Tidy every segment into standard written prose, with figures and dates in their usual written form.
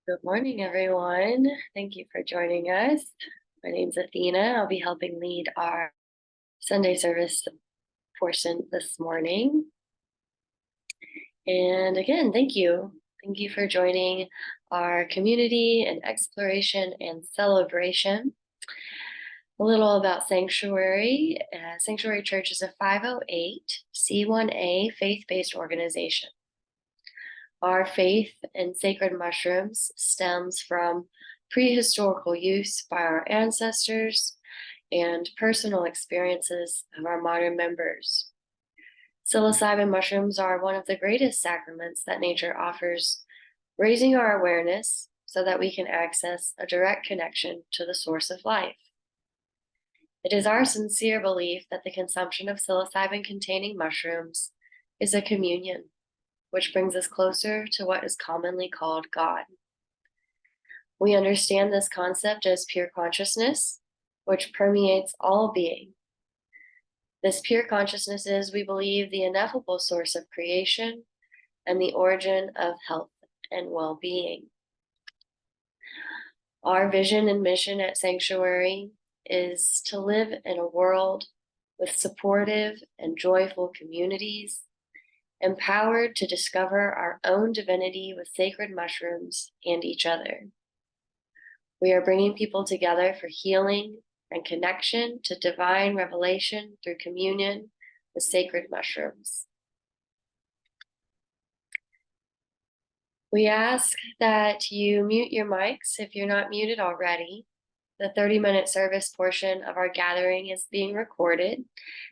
Good morning, everyone. Thank you for joining us. My name's Athena. I'll be helping lead our Sunday service portion this morning. And again, thank you. Thank you for joining our community and exploration and celebration. A little about Sanctuary. Sanctuary Church is a 508c1a faith-based organization. Our faith in sacred mushrooms stems from prehistorical use by our ancestors and personal experiences of our modern members. Psilocybin mushrooms are one of the greatest sacraments that nature offers, raising our awareness so that we can access a direct connection to the source of life. It is our sincere belief that the consumption of psilocybin-containing mushrooms is a communion, which brings us closer to what is commonly called God. We understand this concept as pure consciousness, which permeates all being. This pure consciousness is, we believe, the ineffable source of creation and the origin of health and well-being. Our vision and mission at Sanctuary is to live in a world with supportive and joyful communities, empowered to discover our own divinity with sacred mushrooms and each other. We are bringing people together for healing and connection to divine revelation through communion with sacred mushrooms. We ask that you mute your mics if you're not muted already. The 30-minute service portion of our gathering is being recorded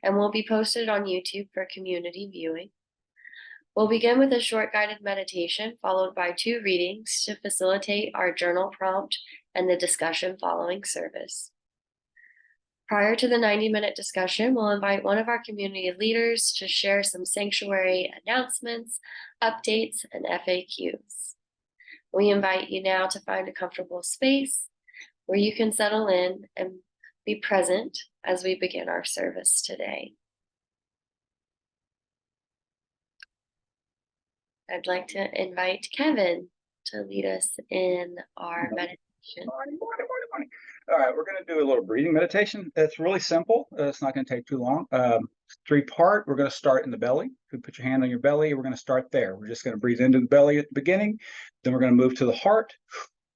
and will be posted on YouTube for community viewing. We'll begin with a short guided meditation, followed by 2 readings to facilitate our journal prompt and the discussion following service. Prior to the 90-minute discussion, we'll invite one of our community leaders to share some sanctuary announcements, updates, and FAQs. We invite you now to find a comfortable space where you can settle in and be present as we begin our service today. I'd like to invite Kevin to lead us in our meditation. Morning. All right, we're going to do a little breathing meditation. It's really simple. It's not going to take too long. 3-part. We're going to start in the belly. If you put your hand on your belly, we're going to start there. We're just going to breathe into the belly at the beginning. Then we're going to move to the heart,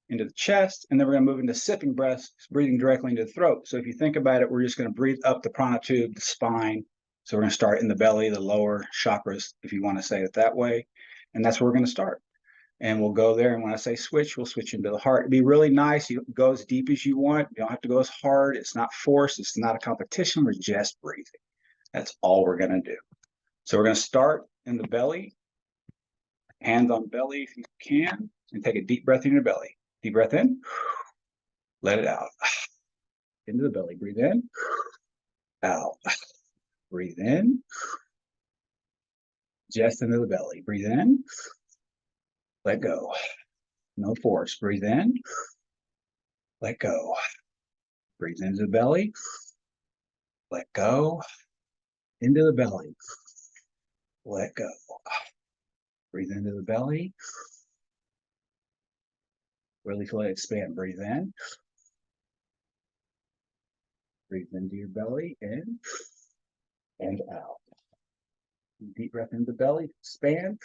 into the chest, and then we're going to move into sipping breaths, breathing directly into the throat. So if you think about it, we're just going to breathe up the prana tube, the spine. So we're going to start in the belly, the lower chakras, if you want to say it that way. And that's where we're going to start. And we'll go there. And when I say switch, we'll switch into the heart. It'd be really nice. You go as deep as you want. You don't have to go as hard. It's not forced. It's not a competition. We're just breathing. That's all we're going to do. So we're going to start in the belly. Hands on belly if you can. And take a deep breath in your belly. Deep breath in. Let it out. Into the belly. Breathe in. Out. Breathe in. Just into the belly. Breathe in. Let go. No force. Breathe in. Let go. Breathe into the belly. Let go. Into the belly. Let go. Breathe into the belly. Really feel it expand. Breathe in. Breathe into your belly. In and out. Deep breath into the belly. Expand.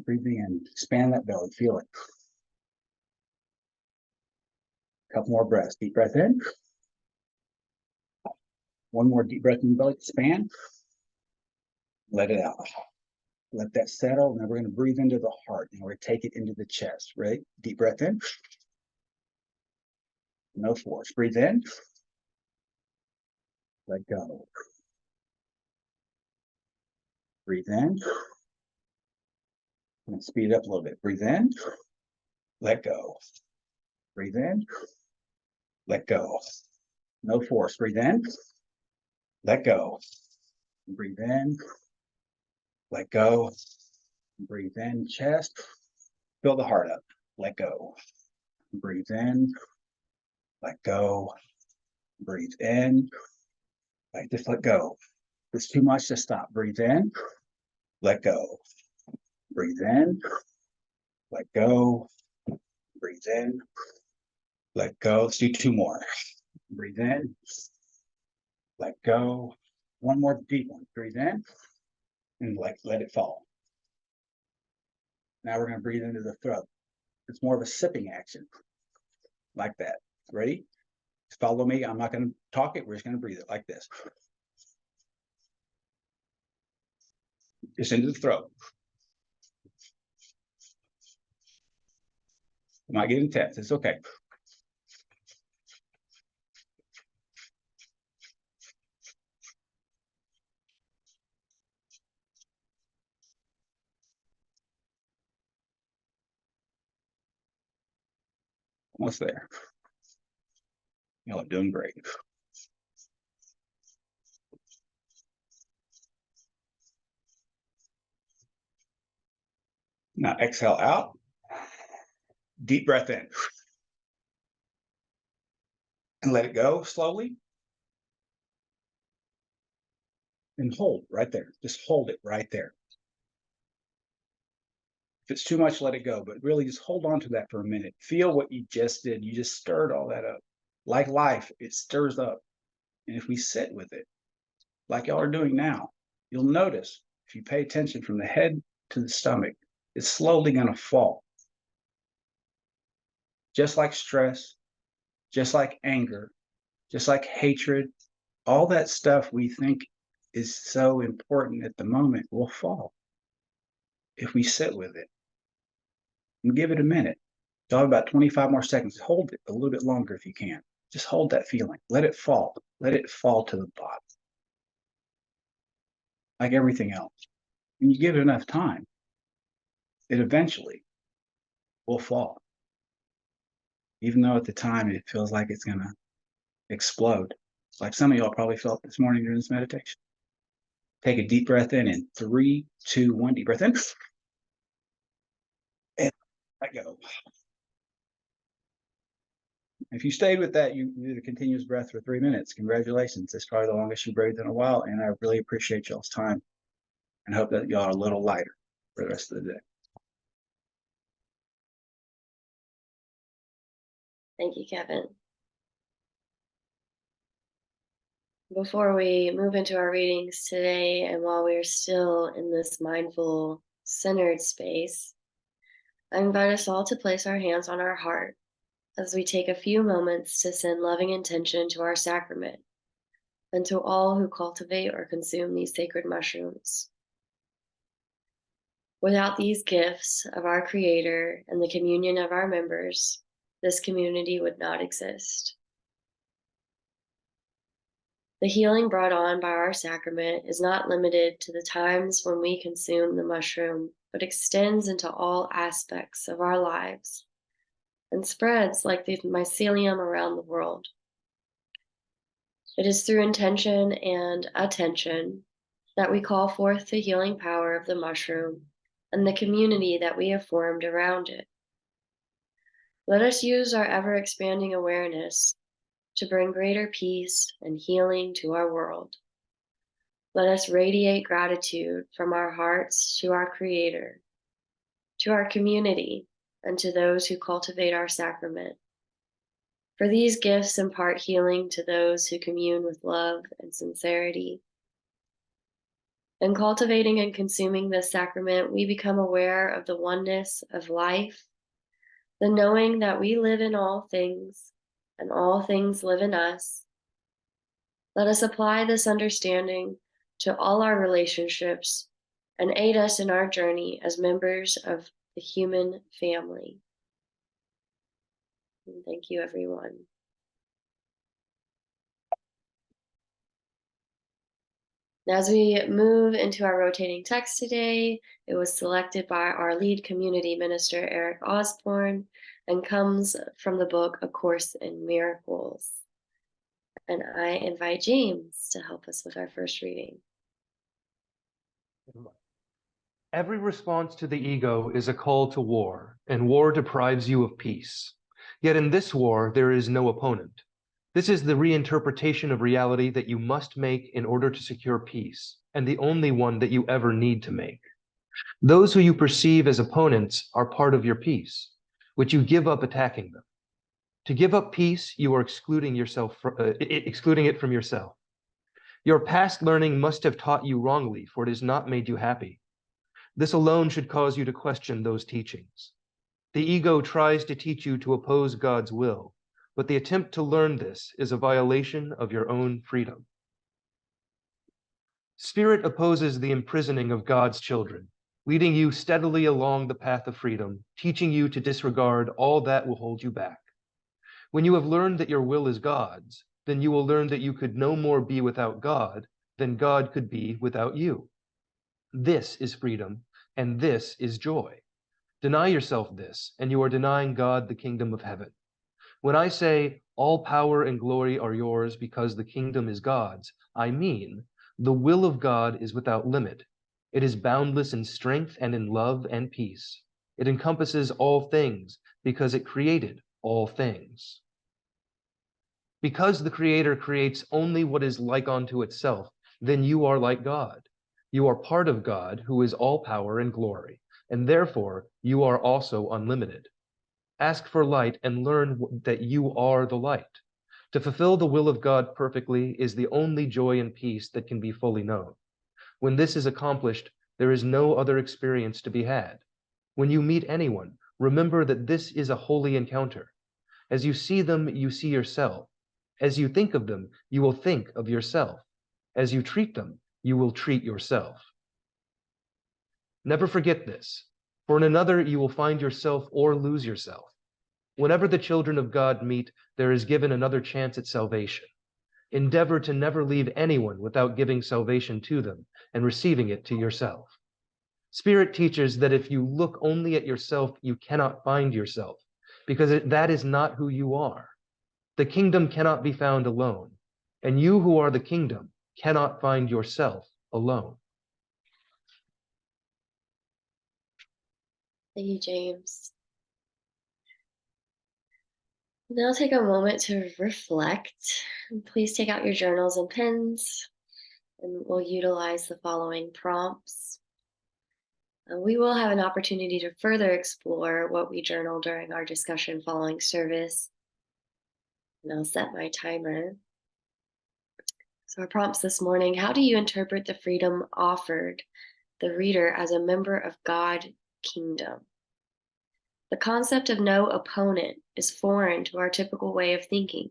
Breathing in. Expand that belly. Feel it. A couple more breaths. Deep breath in. One more deep breath in the belly. Expand. Let it out. Let that settle. And then we're going to breathe into the heart. And we're going to take it into the chest. Right? Deep breath in. No force. Breathe in. Let go. Breathe in. And speed it up a little bit. Breathe in. Let go. Breathe in. Let go. No force. Breathe in. Let go. Breathe in. Let go. Breathe in. Chest. Fill the heart up. Let go. Breathe in. Let go. Breathe in. Just let go. If it's too much, just stop. Breathe in. Let go. Breathe in. let go, breathe in, let go. Let's do 2 more. Breathe in, let go. One more deep one. Breathe in and let it fall. Now we're going to breathe into the throat. It's more of a sipping action, like that. Ready? Follow me. I'm not going to talk it. We're just going to breathe it like this. Just into the throat. It might get intense. It's okay. Almost there. Y'all are doing great. Now exhale out. Deep breath in. And let it go slowly. And hold right there. Just hold it right there. If it's too much, let it go. But really just hold on to that for a minute. Feel what you just did. You just stirred all that up. Like life, it stirs up. And if we sit with it, like y'all are doing now, you'll notice if you pay attention from the head to the stomach, it's slowly going to fall. Just like stress, just like anger, just like hatred, all that stuff we think is so important at the moment will fall if we sit with it and give it a minute. You'll have about 25 more seconds. Hold it a little bit longer if you can. Just hold that feeling. Let it fall. Let it fall to the bottom. Like everything else. When you give it enough time, it eventually will fall. Even though at the time it feels like it's going to explode. Like some of y'all probably felt this morning during this meditation. Take a deep breath in 3, 2, 1. Deep breath in. And let go. If you stayed with that, you did a continuous breath for 3 minutes. Congratulations. It's probably the longest you breathed in a while. And I really appreciate y'all's time and hope that y'all are a little lighter for the rest of the day. Thank you, Kevin. Before we move into our readings today, and while we are still in this mindful, centered space, I invite us all to place our hands on our heart as we take a few moments to send loving intention to our sacrament and to all who cultivate or consume these sacred mushrooms. Without these gifts of our Creator and the communion of our members, this community would not exist. The healing brought on by our sacrament is not limited to the times when we consume the mushroom, but extends into all aspects of our lives and spreads like the mycelium around the world. It is through intention and attention that we call forth the healing power of the mushroom and the community that we have formed around it. Let us use our ever-expanding awareness to bring greater peace and healing to our world. Let us radiate gratitude from our hearts to our Creator, to our community, and to those who cultivate our sacrament. For these gifts impart healing to those who commune with love and sincerity. In cultivating and consuming this sacrament, we become aware of the oneness of life, the knowing that we live in all things, and all things live in us. Let us apply this understanding to all our relationships and aid us in our journey as members of the human family. And thank you, everyone. As we move into our rotating text today, it was selected by our lead community minister, Eric Osborne, and comes from the book A Course in Miracles. And I invite James to help us with our first reading. Every response to the ego is a call to war, and war deprives you of peace. Yet in this war, there is no opponent. This is the reinterpretation of reality that you must make in order to secure peace, and the only one that you ever need to make. Those who you perceive as opponents are part of your peace, which you give up attacking them. To give up peace, you are excluding it from yourself. Your past learning must have taught you wrongly, for it has not made you happy. This alone should cause you to question those teachings. The ego tries to teach you to oppose God's will, but the attempt to learn this is a violation of your own freedom. Spirit opposes the imprisoning of God's children, leading you steadily along the path of freedom, teaching you to disregard all that will hold you back. When you have learned that your will is God's, then you will learn that you could no more be without God than God could be without you. This is freedom, and this is joy. Deny yourself this, and you are denying God the kingdom of heaven. When I say all power and glory are yours because the kingdom is God's, I mean the will of God is without limit. It is boundless in strength and in love and peace. It encompasses all things because it created all things. Because the Creator creates only what is like unto itself, then you are like God. You are part of God, who is all power and glory, and therefore you are also unlimited. Ask for light and learn that you are the light. To fulfill the will of God perfectly is the only joy and peace that can be fully known. When this is accomplished, there is no other experience to be had. When you meet anyone, remember that this is a holy encounter. As you see them, you see yourself. As you think of them, you will think of yourself. As you treat them, you will treat yourself. Never forget this, for in another you will find yourself or lose yourself. Whenever the children of God meet, there is given another chance at salvation. Endeavor to never leave anyone without giving salvation to them and receiving it to yourself. Spirit teaches that if you look only at yourself, you cannot find yourself, because that is not who you are. The kingdom cannot be found alone, and you who are the kingdom cannot find yourself alone. Thank you, James. Now take a moment to reflect. And please take out your journals and pens, and we'll utilize the following prompts. We will have an opportunity to further explore what we journal during our discussion following service. And I'll set my timer. So our prompts this morning: how do you interpret the freedom offered the reader as a member of God's kingdom? The concept of no opponent is foreign to our typical way of thinking,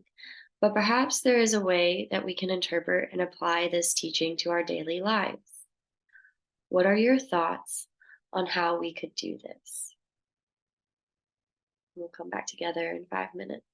but perhaps there is a way that we can interpret and apply this teaching to our daily lives. What are your thoughts on how we could do this? We'll come back together in 5 minutes.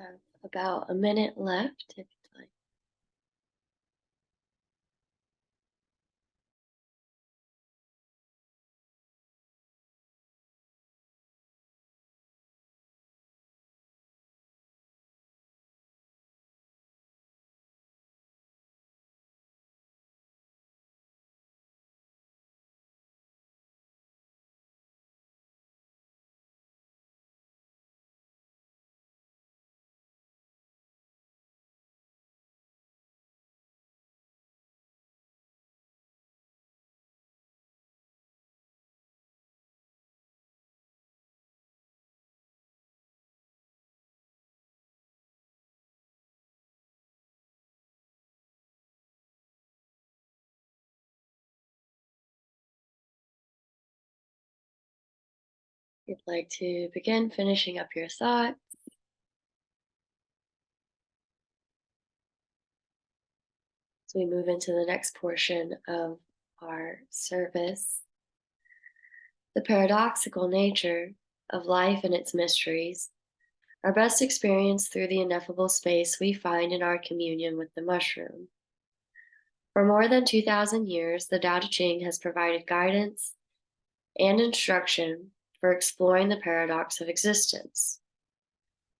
have about a minute left if you'd like. If you'd like to begin finishing up your thought. As we move into the next portion of our service, the paradoxical nature of life and its mysteries are best experienced through the ineffable space we find in our communion with the mushroom. For more than 2,000 years, the Tao Te Ching has provided guidance and instruction for exploring the paradox of existence.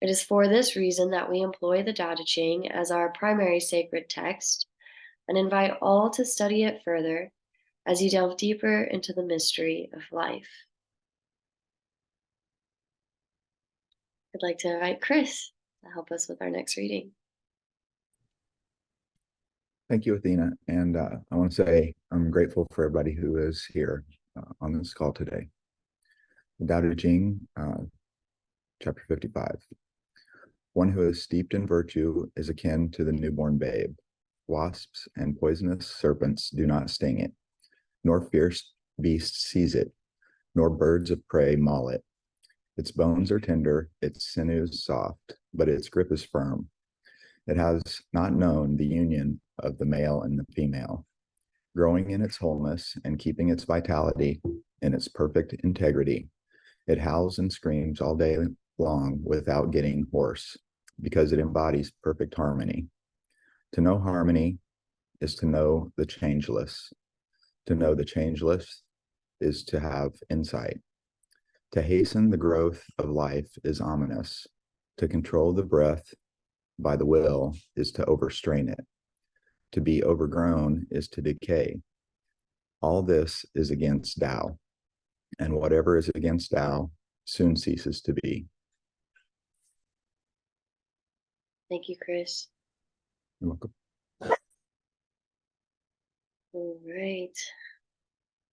It is for this reason that we employ the Tao Te Ching as our primary sacred text and invite all to study it further as you delve deeper into the mystery of life. I'd like to invite Chris to help us with our next reading. Thank you, Athena. And I want to say I'm grateful for everybody who is here on this call today. The Tao Te Ching, chapter 55. One who is steeped in virtue is akin to the newborn babe. Wasps and poisonous serpents do not sting it, nor fierce beasts seize it, nor birds of prey maul it. Its bones are tender, its sinews soft, but its grip is firm. It has not known the union of the male and the female. Growing in its wholeness and keeping its vitality in its perfect integrity, it howls and screams all day long without getting hoarse, because it embodies perfect harmony. To know harmony is to know the changeless. To know the changeless is to have insight. To hasten the growth of life is ominous. To control the breath by the will is to overstrain it. To be overgrown is to decay. All this is against Tao, and whatever is against Tao soon ceases to be. Thank you, Chris. You're welcome. All right.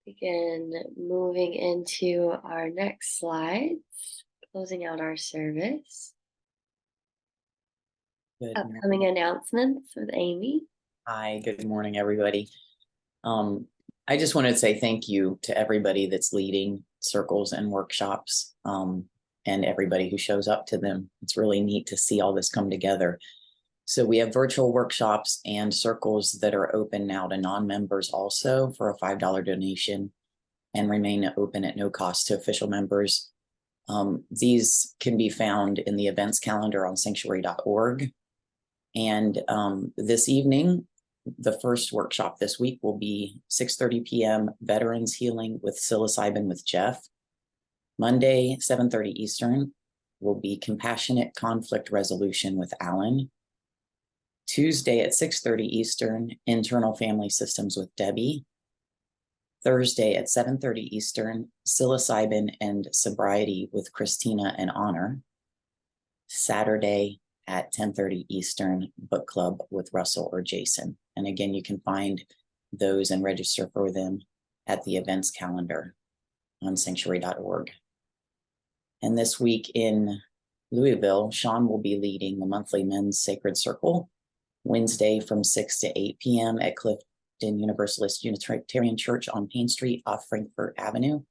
Begin moving into our next slides, closing out our service. Good morning. Upcoming announcements with Amy. Hi, good morning, everybody. I just wanted to say thank you to everybody that's leading circles and workshops, and everybody who shows up to them. It's really neat to see all this come together. So we have virtual workshops and circles that are open now to non-members also for a $5 donation and remain open at no cost to official members. These can be found in the events calendar on psanctuary.org. And this evening, the first workshop this week will be 6:30 p.m. Veterans Healing with Psilocybin with Jeff. Monday, 7:30 Eastern, will be Compassionate Conflict Resolution with Alan. Tuesday at 6:30 Eastern, Internal Family Systems with Debbie. Thursday at 7:30 Eastern, Psilocybin and Sobriety with Christina and Honor. Saturday at 10:30 Eastern, Book Club with Russell or Jason. And again, you can find those and register for them at the events calendar on sanctuary.org. And this week in Louisville, Sean will be leading the monthly Men's Sacred Circle, Wednesday from 6 to 8 p.m. at Clifton Universalist Unitarian Church on Payne Street off Frankfurt Avenue.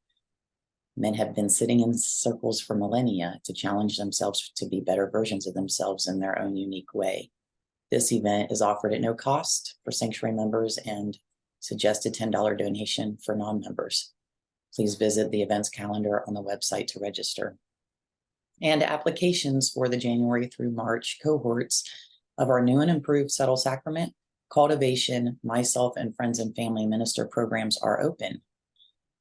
Men have been sitting in circles for millennia to challenge themselves to be better versions of themselves in their own unique way. This event is offered at no cost for Sanctuary members and suggested $10 donation for non-members. Please visit the events calendar on the website to register. and applications for the January through March cohorts of our new and improved subtle sacrament, cultivation, myself, and friends and family minister programs are open.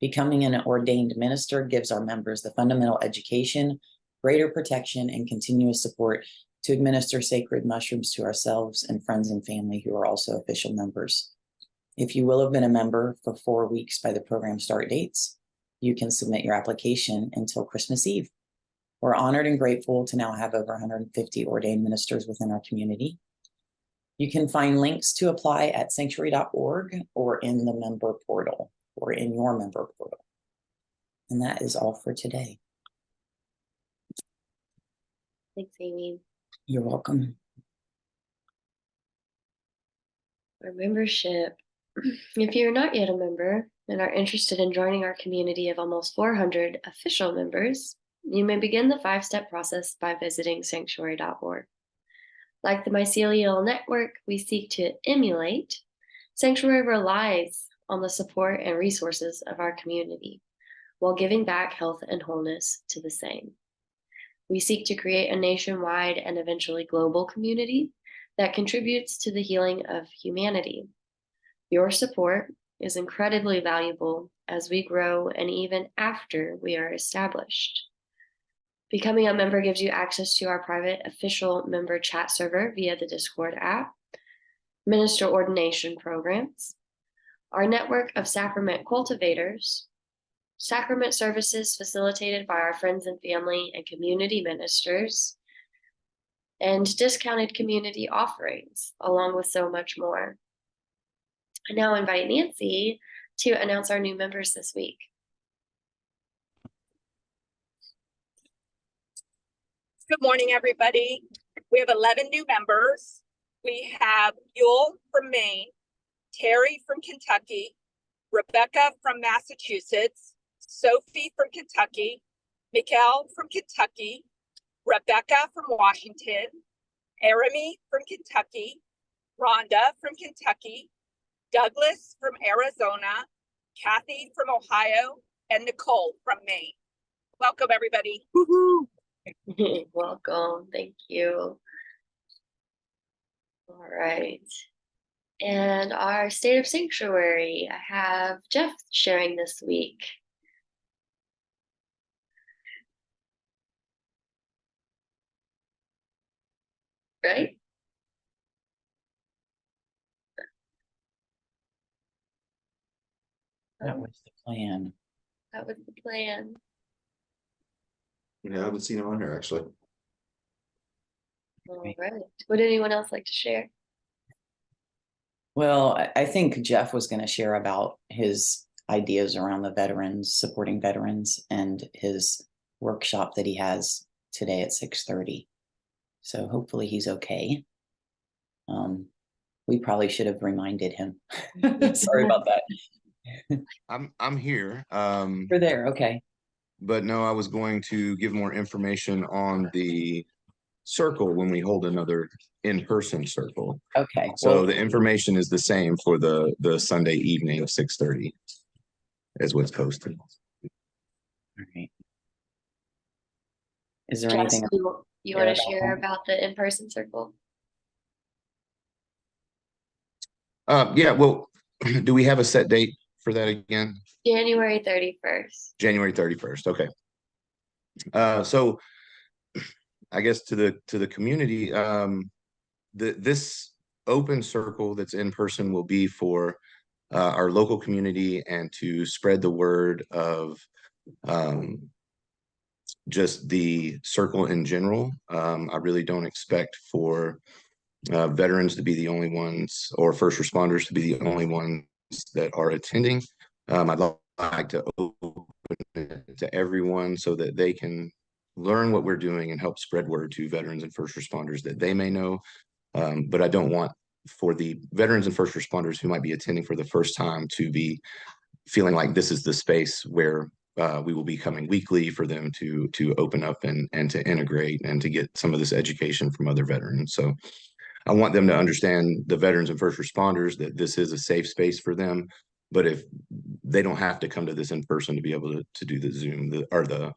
Becoming an ordained minister gives our members the fundamental education, greater protection, and continuous support to administer sacred mushrooms to ourselves and friends and family who are also official members. If you will have been a member for 4 weeks by the program start dates, you can submit your application until Christmas Eve. We're honored and grateful to now have over 150 ordained ministers within our community. You can find links to apply at psanctuary.org or in the member portal or in your member portal. And that is all for today. Thanks, Amy. You're welcome. Our membership. If you're not yet a member and are interested in joining our community of almost 400 official members, you may begin the 5-step process by visiting psanctuary.org. Like the mycelial network we seek to emulate, Sanctuary relies on the support and resources of our community while giving back health and wholeness to the same. We seek to create a nationwide and eventually global community that contributes to the healing of humanity. Your support is incredibly valuable as we grow and even after we are established. Becoming a member gives you access to our private official member chat server via the Discord app, minister ordination programs, our network of sacrament cultivators, sacrament services facilitated by our friends and family and community ministers, and discounted community offerings, along with so much more. I now invite Nancy to announce our new members this week. Good morning, everybody. We have 11 new members. We have Yule from Maine, Terry from Kentucky, Rebecca from Massachusetts, Sophie from Kentucky, Mikkel from Kentucky, Rebecca from Washington, Arami from Kentucky, Rhonda from Kentucky, Douglas from Arizona, Kathy from Ohio, and Nicole from Maine. Welcome, everybody. Woohoo! Welcome. Thank you. All right. And our state of sanctuary, I have Jeff sharing this week. Right? That was the plan. That was the plan. Yeah, I haven't seen him on here actually. All right. Would anyone else like to share? Well, I think Jeff was going to share about his ideas around the veterans, supporting veterans, and his workshop that he has today at 6:30. So hopefully he's okay. We probably should have reminded him. Sorry about that. I'm here. You're there, okay. But no, I was going to give more information on the circle when we hold another in-person circle. Okay. So Well, the information is the same for the Sunday evening of 6:30 as what's posted. all right. Is there Jeff, anything you want to share about the in-person circle? Yeah, well, do we have a set date for that again? January 31st. January 31st. Okay. So I guess to the community, this open circle that's in person will be for our local community and to spread the word of just the circle in general. I really don't expect for veterans to be the only ones or first responders to be the only ones that are attending. I'd like to open it to everyone so that they can learn what we're doing and help spread word to veterans and first responders that they may know. But I don't want for the veterans and first responders who might be attending for the first time to be feeling like this is the space where we will be coming weekly for them to open up and to integrate and to get some of this education from other veterans. So I want them to understand, the veterans and first responders, that this is a safe space for them. But if they don't have to come to this in person to be able to do the Zoom or the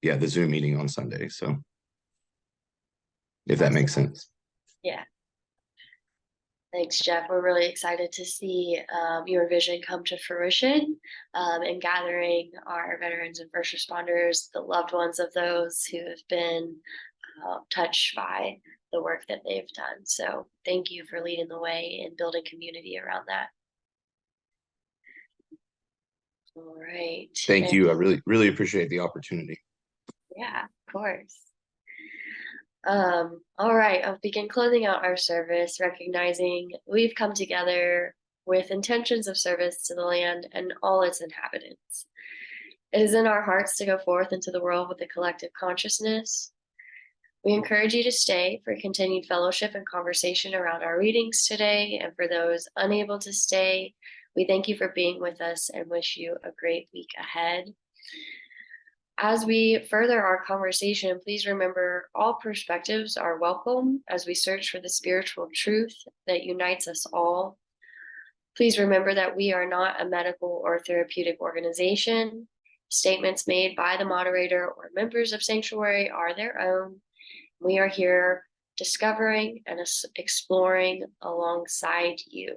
the Zoom meeting on Sunday. So if that makes sense. Yeah. Thanks, Jeff. We're really excited to see your vision come to fruition and gathering our veterans and first responders, the loved ones of those who have been touched by the work that they've done. So thank you for leading the way in building community around that. All right. Thank you. I really appreciate the opportunity. Yeah, of course. All right, I'll begin closing out our service, recognizing we've come together with intentions of service to the land and all its inhabitants. It is in our hearts to go forth into the world with a collective consciousness. We encourage you to stay for continued fellowship and conversation around our readings today, and for those unable to stay, we thank you for being with us and wish you a great week ahead. As we further our conversation, please remember all perspectives are welcome as we search for the spiritual truth that unites us all. Please remember that we are not a medical or therapeutic organization. Statements made by the moderator or members of Psanctuary are their own. We are here discovering and exploring alongside you.